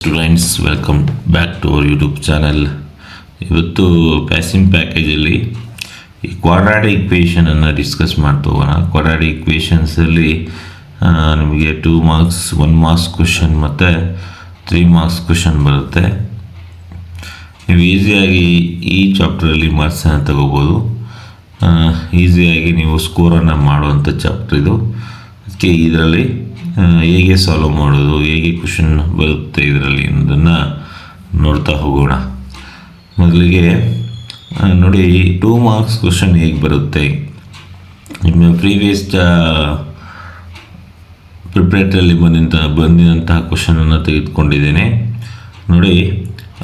Students, welcome back to our YouTube channel. ಇವತ್ತು passing ಪ್ಯಾಕೇಜಲ್ಲಿ ಈ ಕ್ವಾಡ್ರಾಟಿಕ್ ಇಕ್ವೇಷನನ್ನು ಡಿಸ್ಕಸ್ ಮಾಡ್ತಾ ಹೋಗೋಣ. ಕ್ವಾಡ್ರಾಟಿಕ್ ಇಕ್ವೇಷನ್ಸಲ್ಲಿ ನಿಮಗೆ 2 ಮಾರ್ಕ್ಸ್ 1 ಮಾರ್ಕ್ಸ್ ಕ್ವಶನ್ ಮತ್ತು 3 ಮಾರ್ಕ್ಸ್ ಕ್ವಶನ್ ಬರುತ್ತೆ. ನೀವು ಈಸಿಯಾಗಿ ಈ ಚಾಪ್ಟ್ರಲ್ಲಿ ಮಾರ್ಕ್ಸನ್ನು ತಗೋಬೋದು. ಈಸಿಯಾಗಿ ನೀವು ಸ್ಕೋರನ್ನು ಮಾಡುವಂಥ ಚಾಪ್ಟರ್ ಇದು. ಅದಕ್ಕೆ ಇದರಲ್ಲಿ ಹೇಗೆ ಸಾಲ್ವ್ ಮಾಡೋದು, ಹೇಗೆ ಕ್ವಶನ್ ಬರುತ್ತೆ ಇದರಲ್ಲಿ ಅನ್ನೋದನ್ನು ನೋಡ್ತಾ ಹೋಗೋಣ. ಮೊದಲಿಗೆ ನೋಡಿ, 2 ಮಾರ್ಕ್ಸ್ ಕ್ವಶನ್ ಹೇಗೆ ಬರುತ್ತೆ. ನಿಮ್ಮ ಪ್ರೀವಿಯಸ್ ಪ್ರಿಪ್ರೇಟರಲ್ಲಿ ಬಂದಿದಂತಹ ಕ್ವಶನನ್ನು ತೆಗೆದುಕೊಂಡಿದ್ದೇನೆ. ನೋಡಿ,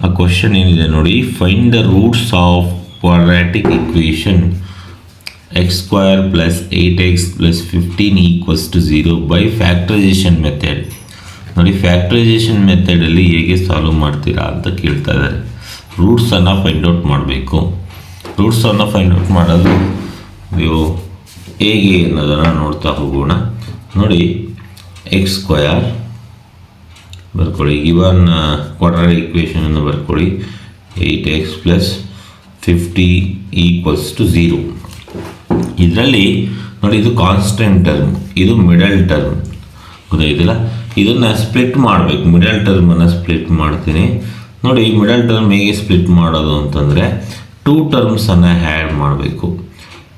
ಆ ಕ್ವಶನ್ ಏನಿದೆ ನೋಡಿ, find the roots of quadratic equation x² + 8x + 15 = 0 by factorisation method. ನೋಡಿ, ಫ್ಯಾಕ್ಟರೈಸೇಷನ್ ಮೆಥಡಲ್ಲಿ ಹೇಗೆ ಸಾಲ್ವ್ ಮಾಡ್ತೀರಾ ಅಂತ ಕೇಳ್ತಾ ಇದ್ದಾರೆ. ರೂಟ್ಸನ್ನು ಫೈಂಡ್ ಔಟ್ ಮಾಡಬೇಕು. ರೂಟ್ಸನ್ನು ಫೈಂಡ್ ಔಟ್ ಮಾಡೋದು ನೀವು ಹೇಗೆ ಅನ್ನೋದನ್ನು ನೋಡ್ತಾ ಹೋಗೋಣ. ನೋಡಿ, x² ಬರ್ಕೊಳ್ಳಿ, ಗಿವನ್ ಕ್ವಾಡ್ರಾಟಿಕ್ ಇಕ್ವೇಷನನ್ನು ಬರ್ಕೊಳ್ಳಿ. 8x + 50 = 0. ಇದರಲ್ಲಿ ನೋಡಿ, ಇದು ಕಾನ್ಸ್ಟೆಂಟ್ ಟರ್ಮ್, ಇದು ಮಿಡಲ್ ಟರ್ಮ್, ಗೊತ್ತಾಯ್ತಿಲ್ಲ. ಇದನ್ನು ಸ್ಪ್ಲಿಟ್ ಮಾಡಬೇಕು. ಮಿಡಲ್ ಟರ್ಮನ್ನು ಸ್ಪ್ಲಿಟ್ ಮಾಡ್ತೀನಿ. ನೋಡಿ, ಮಿಡಲ್ ಟರ್ಮ್ ಹೇಗೆ ಸ್ಪ್ಲಿಟ್ ಮಾಡೋದು ಅಂತಂದರೆ 2 ಟರ್ಮ್ಸನ್ನು ಹ್ಯಾಡ್ ಮಾಡಬೇಕು.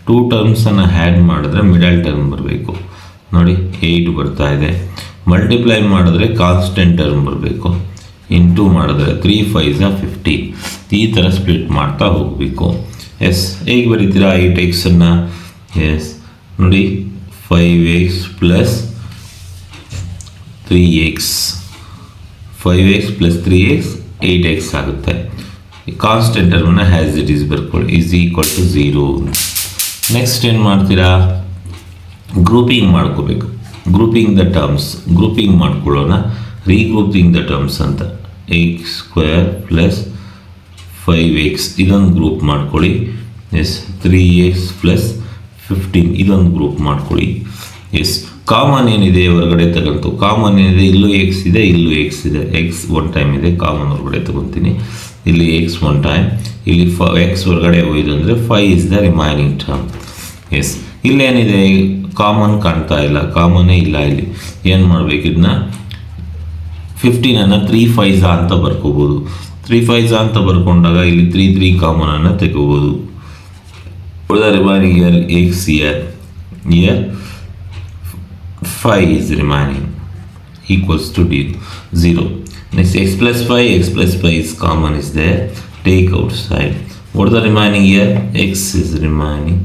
2 ಟರ್ಮ್ಸನ್ನು ಹ್ಯಾಡ್ ಮಾಡಿದ್ರೆ ಮಿಡಲ್ ಟರ್ಮ್ ಬರಬೇಕು. ನೋಡಿ, 8 ಬರ್ತಾ ಇದೆ. ಮಲ್ಟಿಪ್ಲೈ ಮಾಡಿದ್ರೆ ಕಾನ್ಸ್ಟೆಂಟ್ ಟರ್ಮ್ ಬರಬೇಕು. ಇಂಟು ಮಾಡಿದ್ರೆ 3 × 5 = 50. ಈ ಥರ ಸ್ಪ್ಲಿಟ್ ಮಾಡ್ತಾ ಹೋಗಬೇಕು. ಎಸ್, ಹೇಗೆ ಬರೀತೀರಾ 8xನ್ನು? ಎಸ್, ನೋಡಿ, 5x + 3x 5x + 3x 8x ಆಗುತ್ತೆ. ಕಾನ್ಸ್ಟೆಂಟ್ ಟರ್ಮನ್ನು ಹ್ಯಾಸ್ ಇಟ್ ಈಸ್ ಬರ್ಕೊಳ್ಳಿ, = 0. ನೆಕ್ಸ್ಟ್ ಏನು ಮಾಡ್ತೀರಾ? ಗ್ರೂಪಿಂಗ್ ಮಾಡ್ಕೋಬೇಕು. ಗ್ರೂಪಿಂಗ್ ದ ಟರ್ಮ್ಸ್, ಗ್ರೂಪಿಂಗ್ ಮಾಡ್ಕೊಳ್ಳೋಣ. ರೀಗ್ರೂಪಿಂಗ್ ದ ಟರ್ಮ್ಸ್ ಅಂತ. x² + 5x ಇದೊಂದು ಗ್ರೂಪ್ ಮಾಡ್ಕೊಳ್ಳಿ. ಎಸ್, 3x + 15 ಇದೊಂದು ಗ್ರೂಪ್ ಮಾಡ್ಕೊಳ್ಳಿ. ಎಸ್, ಕಾಮನ್ ಏನಿದೆ ಹೊರಗಡೆ ತಗೊಂತು. ಕಾಮನ್ ಏನಿದೆ, ಇಲ್ಲೂ x ಇದೆ, ಇಲ್ಲೂ x ಇದೆ. x 1 ಟೈಮ್ ಇದೆ, ಕಾಮನ್ ಹೊರಗಡೆ ತಗೊತೀನಿ. ಇಲ್ಲಿ x 1 ಟೈಮ್, ಇಲ್ಲಿ x ಹೊರಗಡೆ ಹೋಯ್ತು ಅಂದರೆ 5 is the remaining term. Yes, ಇಲ್ಲೇನಿದೆ, ಕಾಮನ್ ಕಾಣ್ತಾ ಇಲ್ಲ, ಕಾಮನ್ನೇ ಇಲ್ಲ. ಇಲ್ಲಿ ಏನು ಮಾಡಬೇಕು? ಇದನ್ನ 15ಅನ್ನು 3 × 5 ಅಂತ ಬರ್ಕೋಬೋದು. 3 × 5 ಅಂತ ಬರ್ಕೊಂಡಾಗ ಇಲ್ಲಿ 3 ಕಾಮನನ್ನು ತೆಗೋಬೋದು. the remaining here x here 5 is remaining = 0. Next, x + 5, x + 5 is common is there, take outside. What is the remaining here? X is remaining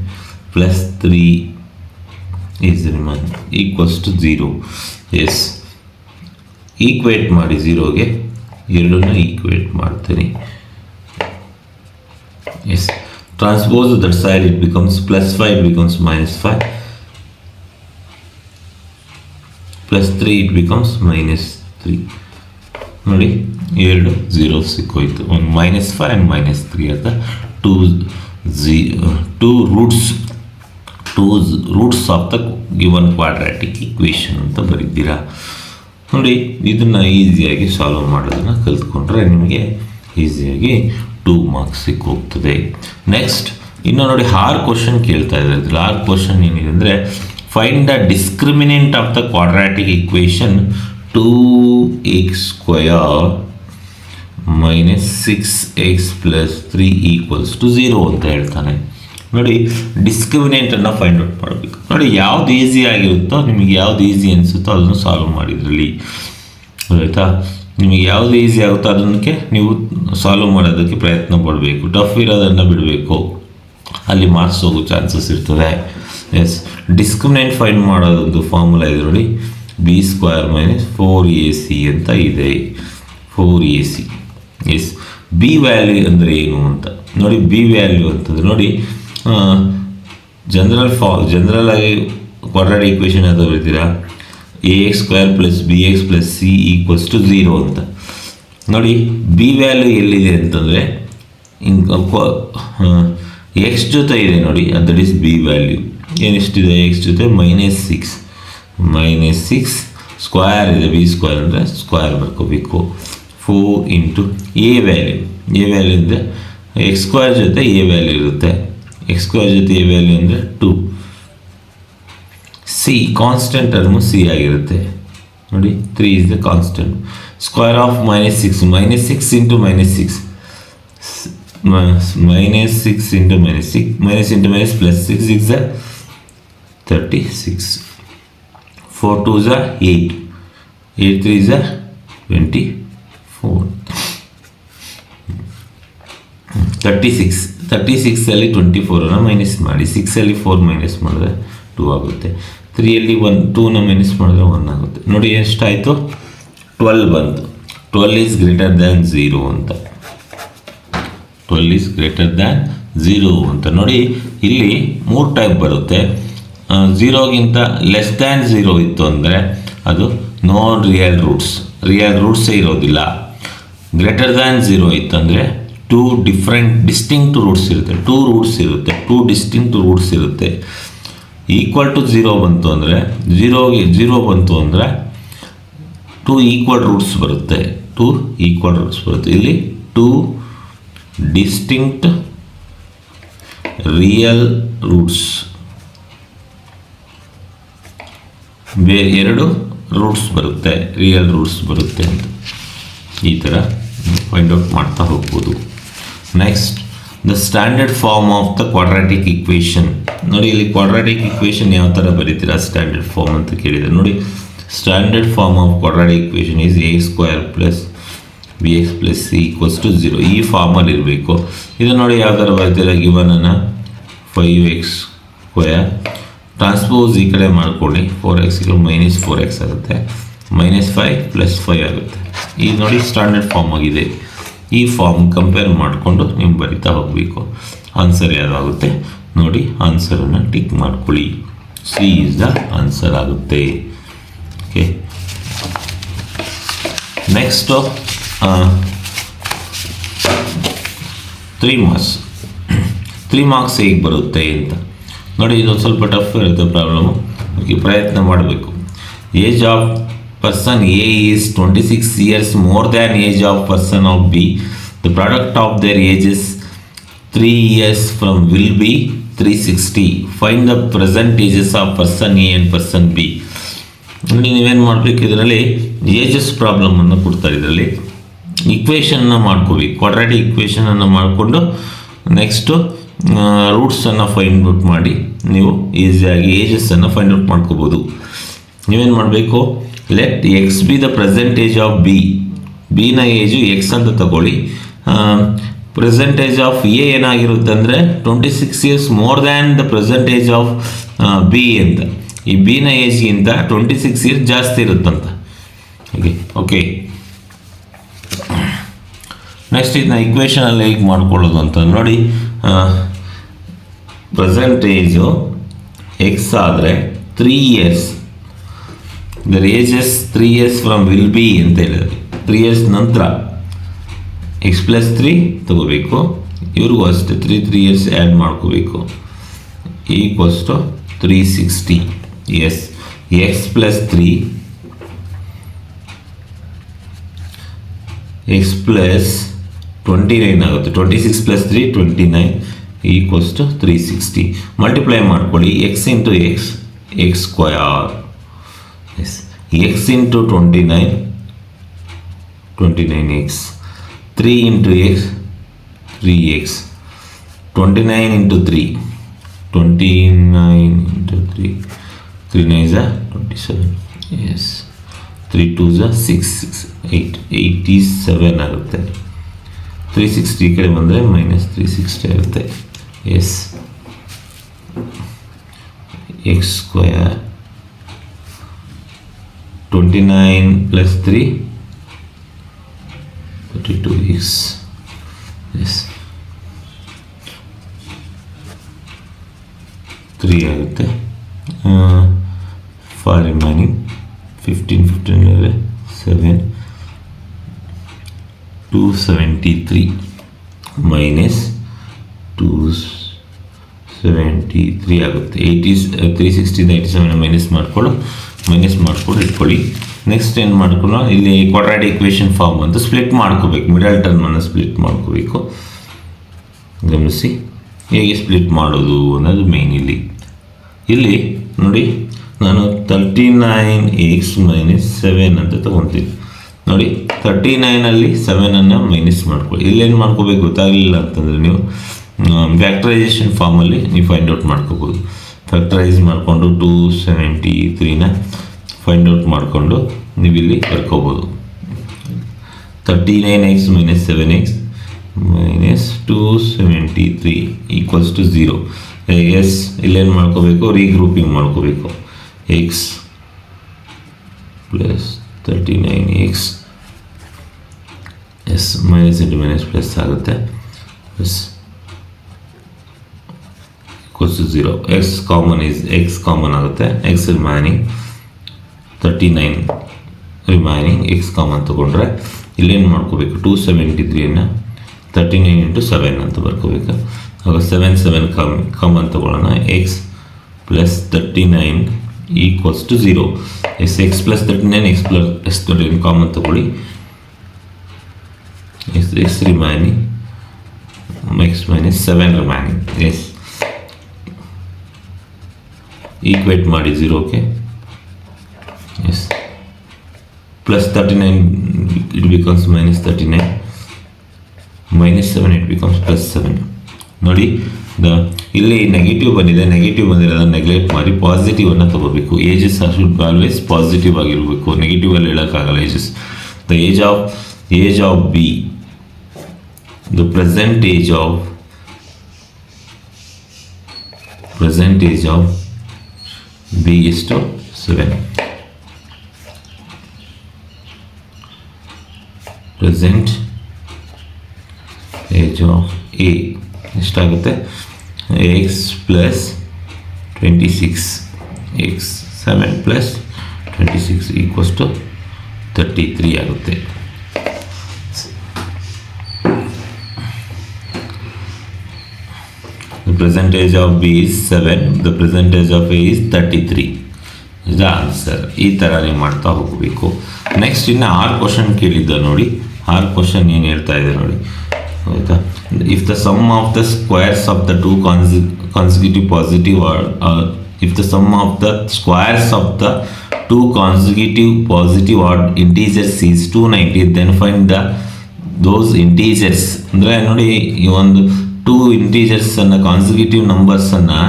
plus 3 is remaining = 0. Yes, equate ಮಾಡಿ 0ಗೆ, ಎರಡನ್ನ ಈಕ್ವೇಟ್ ಮಾಡ್ತೀನಿ. Yes, transpose that side, it becomes +5, it becomes -5, +3 it becomes -3. ನೋಡಿ, 2 0 ಸಿಕ್ಕೋಯ್ತು. ಒಂದು -5 and -3 ಅಂತ 2 roots of the given quadratic equation ಅಂತ ಬರೀತೀರಾ. ನೋಡಿ, ಇದನ್ನು ಈಸಿಯಾಗಿ ಸಾಲ್ವ್ ಮಾಡೋದನ್ನು ಕಲ್ತ್ಕೊಂಡ್ರೆ ನಿಮಗೆ ಈಸಿಯಾಗಿ 2 ಮಾರ್ಕ್ಸ್ ಸಿಕ್ಕೋಗ್ತದೆ. ನೆಕ್ಸ್ಟ್, ಇನ್ನು ನೋಡಿ, ಹಾರ್ ಕ್ವಶನ್ ಕೇಳ್ತಾ ಇದ್ದಾರೆ. ಹಾರ್ ಕ್ವಶನ್ ಏನಿದೆ ಅಂದರೆ, find the discriminant of the quadratic equation 2x² - 6x + 3 = 0 ಅಂತ ಹೇಳ್ತಾನೆ. ನೋಡಿ, ಡಿಸ್ಕ್ರಿಮಿನೆಂಟನ್ನು ಫೈಂಡ್ ಔಟ್ ಮಾಡಬೇಕು. ನೋಡಿ, ಯಾವ್ದು ಈಸಿ ಆಗಿರುತ್ತೋ, ನಿಮಗೆ ಯಾವ್ದು ಈಸಿ ಅನಿಸುತ್ತೋ ಅದನ್ನು ಸಾಲ್ವ್ ಮಾಡಿದ್ರಲ್ಲಿ, ಆಯಿತಾ? ನಿಮಗೆ ಯಾವುದು ಈಸಿ ಆಗುತ್ತೋ ಅದಕ್ಕೆ ನೀವು ಸಾಲ್ವ್ ಮಾಡೋದಕ್ಕೆ ಪ್ರಯತ್ನ ಪಡಬೇಕು. ಟಫ್ ಇರೋದನ್ನು ಬಿಡಬೇಕು, ಅಲ್ಲಿ ಮಾರ್ಕ್ಸ್ ಹೋಗೋ ಚಾನ್ಸಸ್ ಇರ್ತದೆ. ಎಸ್, ಡಿಸ್ಕ್ರಿಮಿನೆಂಟ್ ಫೈಂಡ್ ಮಾಡೋದೊಂದು ಫಾರ್ಮುಲಾ ಇದೆ ನೋಡಿ, b² - 4ac ಅಂತ ಇದೆ. 4ac. ಎಸ್, ಬಿ ವ್ಯಾಲ್ಯೂ ಅಂದರೆ ಏನು ಅಂತ ನೋಡಿ. ಬಿ ವ್ಯಾಲ್ಯೂ ಅಂತಂದರೆ ನೋಡಿ, ಜನರಲ್ ಆಗಿ ಕ್ವಾಡ್ರಾಟಿಕ್ ಇಕ್ವೇಷನ್ ಅಂತ ಬರ್ತೀರಾ, ax² + bx + c = 0 ಅಂತ. ನೋಡಿ, ಬಿ ವ್ಯಾಲ್ಯೂ ಎಲ್ಲಿದೆ ಅಂತಂದರೆ ಎಕ್ಸ್ ಜೊತೆ ಇದೆ ನೋಡಿ, ದಟ್ ಈಸ್ ಬಿ ವ್ಯಾಲ್ಯೂ. ಏನೆಷ್ಟಿದೆ ಎಕ್ಸ್ ಜೊತೆ? -6 ಸ್ಕ್ವೇರ್ ಇದೆ. b² ಅಂದರೆ ಸ್ಕ್ವೇರ್ ಬರ್ಕೋಬೇಕು. 4 ಇಂಟು ಎ ವ್ಯಾಲ್ಯೂ ಅಂದರೆ ಎಕ್ಸ್ ಸ್ಕ್ವೇರ್ ಜೊತೆ ಎ ವ್ಯಾಲ್ಯೂ ಇರುತ್ತೆ. ಎಕ್ಸ್ ಸ್ಕ್ವೇರ್ ಜೊತೆ ಎ ವ್ಯಾಲ್ಯೂ ಅಂದರೆ 2. ಸಿ ಕಾನ್ಸ್ಟೆಂಟ್ ಟರ್ಮು ಸಿ ಆಗಿರುತ್ತೆ ನೋಡಿ. 3 is the constant. Square of -6 -6 into -6 -6 into -6 minus into minus plus 6 is 36. 4 2s are 8. 8 3s are 24. 36 ಅಲ್ಲಿ 24 minus ಮಾಡಿ, 6 ಅಲ್ಲಿ 4 ಮೈನಸ್ ಮಾಡಿದ್ರೆ 2 ಆಗುತ್ತೆ. 3 ಅಲ್ಲಿ 2ನ ಮೈನಸ್ ಮಾಡಿದ್ರೆ 1 ಆಗುತ್ತೆ. ನೋಡಿ ಎಷ್ಟಾಯಿತು? 12 ಬಂತು. 12 ಈಸ್ ಗ್ರೇಟರ್ ದ್ಯಾನ್ 0 ಅಂತ. 12 ಈಸ್ ಗ್ರೇಟರ್ ದ್ಯಾನ್ 0 ಅಂತ. ನೋಡಿ ಇಲ್ಲಿ 3 ಟೈಪ್ ಬರುತ್ತೆ. 0ಗಿಂತ ಲೆಸ್ ದ್ಯಾನ್ 0 ಇತ್ತು ಅಂದರೆ ಅದು ನಾನ್ ರಿಯಲ್ ರೂಟ್ಸೇ ಇರೋದಿಲ್ಲ. ಗ್ರೇಟರ್ ದ್ಯಾನ್ 0 ಇತ್ತಂದರೆ 2 ಡಿಸ್ಟಿಂಕ್ಟ್ ರೂಟ್ಸ್ ಇರುತ್ತೆ. 2 ಡಿಸ್ಟಿಂಕ್ಟ್ ರೂಟ್ಸ್ ಇರುತ್ತೆ. ಈಕ್ವಲ್ ಟು 0 ಬಂತು ಅಂದರೆ 0 ಬಂತು ಅಂದರೆ 2 ಈಕ್ವಲ್ ರೂಟ್ಸ್ ಬರುತ್ತೆ. ಇಲ್ಲಿ 2 ಡಿಸ್ಟಿಂಕ್ಟ್ ರಿಯಲ್ ರೂಟ್ಸ್, 2 ರೂಟ್ಸ್ ಬರುತ್ತೆ, ರಿಯಲ್ ರೂಟ್ಸ್ ಬರುತ್ತೆ ಅಂತ ಈ ಥರ ಫೈಂಡ್ ಔಟ್ ಮಾಡ್ತಾ ಹೋಗ್ಬೋದು. Next the standard form of the quadratic equation. ನೋಡಿ ಇಲ್ಲಿ ಕ್ವಾಡ್ರಾಟಿಕ್ ಇಕ್ವೇಷನ್ ಯಾವ ಥರ ಬರೀತೀರಾ ಸ್ಟ್ಯಾಂಡರ್ಡ್ ಫಾರ್ಮ್ ಅಂತ ಕೇಳಿದರೆ ನೋಡಿ, standard form of quadratic equation is a² plus bx plus c = 0. ಈ ಫಾರ್ಮಲ್ಲಿ ಇರಬೇಕು. ಇದು ನೋಡಿ ಯಾವ ಥರ ಬರ್ತೀರಾ, ಗಿವನನ್ನು 5x² ಟ್ರಾನ್ಸ್ಪೋಸ್ ಈ ಕಡೆ ಮಾಡ್ಕೊಳ್ಳಿ, 4x -4x ಆಗುತ್ತೆ, -5 + 5 ಆಗುತ್ತೆ. ಈಗ ನೋಡಿ ಸ್ಟ್ಯಾಂಡರ್ಡ್ ಫಾರ್ಮ್ ಆಗಿದೆ. ಈ ಫಾರ್ಮ್ ಕಂಪೇರ್ ಮಾಡಿಕೊಂಡು ನೀವು ಬರಿತಾ ಹೋಗಬೇಕು. ಆನ್ಸರ್ ಯಾವಾಗುತ್ತೆ ನೋಡಿ, ಆನ್ಸರನ್ನು ಟಿಕ್ ಮಾಡ್ಕೊಳ್ಳಿ. ಸಿ ಇಸ್ ದ ಆನ್ಸರ್ ಆಗುತ್ತೆ. Okay, next 3 marks. 3 ಮಾರ್ಕ್ಸ್ ಹೇಗೆ ಬರುತ್ತೆ ಅಂತ ನೋಡಿ. ಇದು ಸ್ವಲ್ಪ ಟಫ್ ಇರುತ್ತೆ ಪ್ರಾಬ್ಲಮ್ಮು, ಅದಕ್ಕೆ ಪ್ರಯತ್ನ ಮಾಡಬೇಕು. Age of person A is 26 years more than age of person of B. The product of their ages 3 years from will be 360. Find the percent ages of person A and person B. ನೀವೇನು ಮಾಡಬೇಕು, ಇದರಲ್ಲಿ ages ಪ್ರಾಬ್ಲಮನ್ನು ಕೊಡ್ತಾರೆ. ಇದರಲ್ಲಿ ಇಕ್ವೇಷನ್ನ ಮಾಡ್ಕೋಬೇಕು, quadratic ಇಕ್ವೇಷನನ್ನು ಮಾಡಿಕೊಂಡು next ರೂಟ್ಸನ್ನು find out ಮಾಡಿ ನೀವು ಈಸಿಯಾಗಿ ಏಜಸ್ಸನ್ನು ಫೈಂಡ್ ಔಟ್ ಮಾಡ್ಕೋಬೋದು. ನೀವೇನು ಮಾಡಬೇಕು, let x be the percentage of b. ಬಿನ ಏಜು ಎಕ್ಸ್ ಅಂತ ತಗೊಳ್ಳಿ. ಪ್ರೆಸೆಂಟೇಜ್ ಆಫ್ ಎ ಏನಾಗಿರುತ್ತೆ ಅಂದರೆ 26 years more than the percentage of b ಅಂತ. ಈ ಬಿನ ಏಜ್ಗಿಂತ 26 years ಜಾಸ್ತಿ ಇರುತ್ತಂತ. ಓಕೆ, ನೆಕ್ಸ್ಟ್ ಇದನ್ನ ಇಕ್ವೇಷನಲ್ಲಿ ಹೇಗೆ ಮಾಡ್ಕೊಳ್ಳೋದು ಅಂತ ನೋಡಿ. ಪ್ರೆಸೆಂಟೇಜು ಎಕ್ಸ್ ಆದರೆ 3 years, their ages 3 years from will be ಅಂತ ಹೇಳಿದ್ರೆ 3 years ನಂತರ ಎಕ್ಸ್ ಪ್ಲಸ್ 3 ತಗೋಬೇಕು. ಇವ್ರಿಗೂ ಅಷ್ಟೇ 3 years ಆ್ಯಡ್ ಮಾಡ್ಕೋಬೇಕು. Equals to 360. Yes, x plus 3 x plus 29 ಆಗುತ್ತೆ. 26 + 3 29 ಈಕ್ವಲ್ಸ್ ಟು 360. ಮಲ್ಟಿಪ್ಲೈ ಮಾಡ್ಕೊಳ್ಳಿ. X into x, x². Yes, x into 29, 29x. 3 into x, 3x. 29 into 3, 29 into 3, 3 9s are 27. Yes, 3 2s are 6, 8, 87 ಆಗುತ್ತೆ. 360 ಈ ಕಡೆ ಬಂದರೆ -360 ಆಗುತ್ತೆ. S, x² 29 + 3 32x. Yes, 3 ಆಗುತ್ತೆ. 4 remaining 15 7 273 -273 ಆಗುತ್ತೆ. 360 87 minus ಮಾಡಿಕೊಂಡು ಇಟ್ಕೊಳ್ಳಿ. ನೆಕ್ಸ್ಟ್ ಏನು ಮಾಡ್ಕೊಳ್ಳೋ, ಇಲ್ಲಿ ಕ್ವಾಡ್ರಾಟಿಕ್ ಇಕ್ವೇಷನ್ ಫಾರ್ಮ್ ಅಂತ ಸ್ಪ್ಲಿಟ್ ಮಾಡ್ಕೋಬೇಕು, ಮಿಡಲ್ ಟರ್ಮನ್ನು ಸ್ಪ್ಲಿಟ್ ಮಾಡ್ಕೋಬೇಕು. ಗಮನಿಸಿ ಹೇಗೆ ಸ್ಪ್ಲಿಟ್ ಮಾಡೋದು ಅನ್ನೋದು ಮೇನ್. ಇಲ್ಲಿ ನೋಡಿ, ನಾನು 39x - 7 ಅಂತ ತೊಗೊತೀನಿ. ನೋಡಿ 39ಅಲ್ಲಿ 7ಅನ್ನು ಮೈನಸ್ ಮಾಡ್ಕೊಳ್ಳಿ. ಇಲ್ಲೇನು ಮಾಡ್ಕೋಬೇಕು ಗೊತ್ತಾಗಲಿಲ್ಲ ಅಂತಂದರೆ ನೀವು ಫ್ಯಾಕ್ಟರೈಸೇಷನ್ ಫಾರ್ಮಲ್ಲಿ ನೀವು ಫೈಂಡ್ ಔಟ್ ಮಾಡ್ಕೋಬೋದು. ಫ್ಯಾಕ್ಟರೈಸ್ ಮಾಡಿಕೊಂಡು 273ನ ಫೈಂಡ್ ಔಟ್ ಮಾಡಿಕೊಂಡು ನೀವು ಇಲ್ಲಿ ಬರ್ಕೋಬೋದು. 39x - 7x - 273 = 0. ಎಸ್ ಇಲ್ಲೇನು ಮಾಡ್ಕೋಬೇಕು, ರೀಗ್ರೂಪಿಂಗ್ ಮಾಡ್ಕೋಬೇಕು. x + 39x yes minus into minus plus ಆಗುತ್ತೆ, ಎಸ್ =0. ಎಕ್ಸ್ ಕಾಮನ್ ಆಗುತ್ತೆ. X remaining 39 remaining x common ತೊಗೊಂಡ್ರೆ ಇಲ್ಲೇನು ಮಾಡ್ಕೋಬೇಕು, 273ನ್ನು 39 × 7 ಅಂತ ಬರ್ಕೋಬೇಕು. ಆಗ 7 ಕಾಮನ್ ತೊಗೊಳ್ಳೋಣ. ಎಕ್ಸ್ + 39 = 0. ಎಕ್ಸ್ + 39 ಎಕ್ಸ್ + 39 ಕಾಮನ್ ತೊಗೊಳ್ಳಿ. X remaining x - 7 remaining. S equate ಮಾಡಿ 0ಕ್ಕೆ. S +39 it becomes -39, -7 it becomes +7. ನೋಡಿ ಇಲ್ಲಿ ನೆಗೆಟಿವ್ ಬಂದಿದೆ, ನೆಗೆಟಿವ್ ಬಂದಿರೋದನ್ನು ನೆಗ್ಲೆಕ್ಟ್ ಮಾಡಿ ಪಾಸಿಟಿವನ್ನು ತಗೋಬೇಕು. ಏಜಸ್ ಶುಡ್ ಆಲ್ವೇಸ್ ಪಾಸಿಟಿವ್ ಆಗಿರಬೇಕು, ನೆಗೆಟಿವಲ್ಲಿ ಹೇಳೋಕ್ಕಾಗಲ್ಲ. The age of B, the present age of B ಎಷ್ಟು 7. ಪ್ರೆಸೆಂಟ್ ಏಜ್ ಆಫ್ ಎ ಎಷ್ಟಾಗುತ್ತೆ, x + 26, x 7 + 26 = 33 ಆಗುತ್ತೆ. The present age of B is 7, the present age of A is 33 is the answer. ಈ ಥರ ನೀವು ಮಾಡ್ತಾ ಹೋಗಬೇಕು. ನೆಕ್ಸ್ಟ್ ಇನ್ನು 6 question ಕೇಳಿದ್ದ ನೋಡಿ. 6 ಕ್ವಶನ್ ಏನು ಹೇಳ್ತಾ ಇದೆ ನೋಡಿ, ಆಯಿತಾ. If the sum of the squares of the two consecutive positive if the sum of the squares of the two consecutive positive odd integers is 290, then find those integers. ಅಂದರೆ ನೋಡಿ, ಈ ಒಂದು 2 ಇಂಟೀಜರ್ಸನ್ನು ಕಾನ್ಸಿಕ್ಯೂಟಿವ್ ನಂಬರ್ಸನ್ನು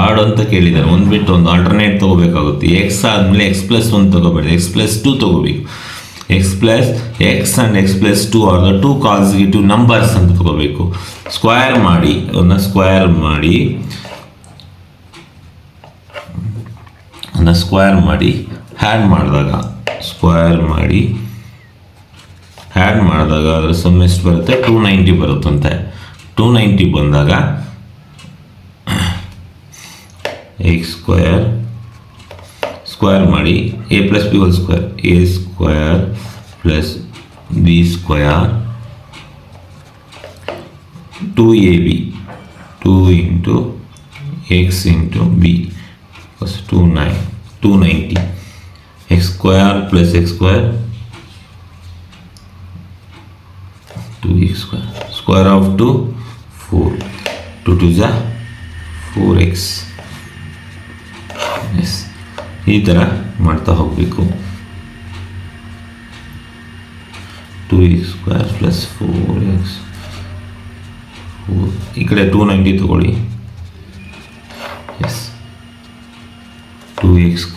ಆಡ್ ಅಂತ ಕೇಳಿದ್ದಾರೆ. ಒಂದು ಬಿಟ್ಟು ಒಂದು alternate ತೊಗೋಬೇಕಾಗುತ್ತೆ. X ಆದಮೇಲೆ x + 1 ತೊಗೋಬೇಡಿ, x + 2 ತೊಗೋಬೇಕು. x and x + 2 are the 2 consecutive numbers ಅಂತ ತೊಗೋಬೇಕು. ಸ್ಕ್ವೇರ್ ಮಾಡಿ ಹ್ಯಾಡ್ ಮಾಡಿದಾಗ ಅದರ ಸಮ್ ಎಷ್ಟು ಬರುತ್ತೆ, 290 ಬರುತ್ತಂತೆ. 290 ಬಂದಾಗ x ಸ್ಕ್ವೇರ್ ಮಾಡಿ a + b² a² + b² 2ab 2 × x × b = 290. x² + x² 2x². Square of 2 4, 2 2 is 4x. S ಈ ಥರ ಮಾಡ್ತಾ ಹೋಗಬೇಕು. 2x² + 4x 4. ಈ ಕಡೆ 290 ತಗೊಳ್ಳಿ. ಎಸ್ 2x²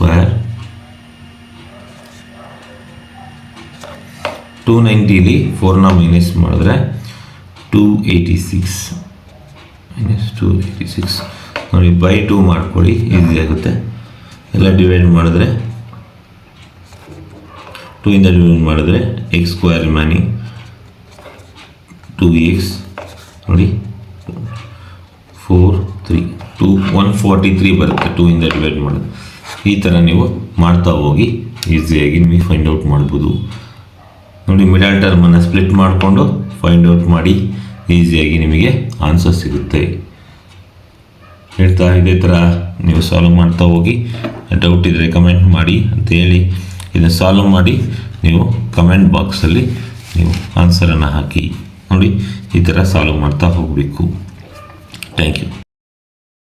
290ಲಿ 4ನ ಮೈನಸ್ ಮಾಡಿದ್ರೆ 286 ನೋಡಿ, ಬೈ 2 ಮಾಡ್ಕೊಳ್ಳಿ, ಈಸಿ ಆಗುತ್ತೆ. ಎಲ್ಲ ಡಿವೈಡ್ ಮಾಡಿದ್ರೆ 2 ಇಂದ ಡಿವೈಡ್ ಮಾಡಿದ್ರೆ x² ರಿಮೈನಿಂಗ್ 2x ನೋಡಿ 4 3 2 143 ಬರುತ್ತೆ 2 ಇಂದ ಡಿವೈಡ್ ಮಾಡಿದ್ರೆ. ಈ ಥರ ನೀವು ಮಾಡ್ತಾ ಹೋಗಿ ಈಸಿಯಾಗಿ ನಿಮಗೆ ಫೈಂಡ್ ಔಟ್ ಮಾಡ್ಬೋದು. ನೋಡಿ, ಮಿಡಲ್ ಟರ್ಮನ್ನು ಸ್ಪ್ಲಿಟ್ ಮಾಡಿಕೊಂಡು ಫೈಂಡ್ ಔಟ್ ಮಾಡಿ ಈಸಿಯಾಗಿ ನಿಮಗೆ ಆನ್ಸರ್ ಸಿಗುತ್ತೆ. ಹೇಳ್ತಾ ಇದೇ ಥರ ನೀವು ಸಾಲ್ವ್ ಮಾಡ್ತಾ ಹೋಗಿ. ಡೌಟ್ ಇದ್ದರೆ ಕಮೆಂಟ್ ಮಾಡಿ ಅಂತ ಹೇಳಿ ಇದನ್ನು ಸಾಲ್ವ್ ಮಾಡಿ ನೀವು ಕಮೆಂಟ್ ಬಾಕ್ಸಲ್ಲಿ ನೀವು ಆನ್ಸರನ್ನು ಹಾಕಿ ನೋಡಿ. ಈ ಥರ ಸಾಲ್ವ್ ಮಾಡ್ತಾ ಹೋಗಬೇಕು. Thank you.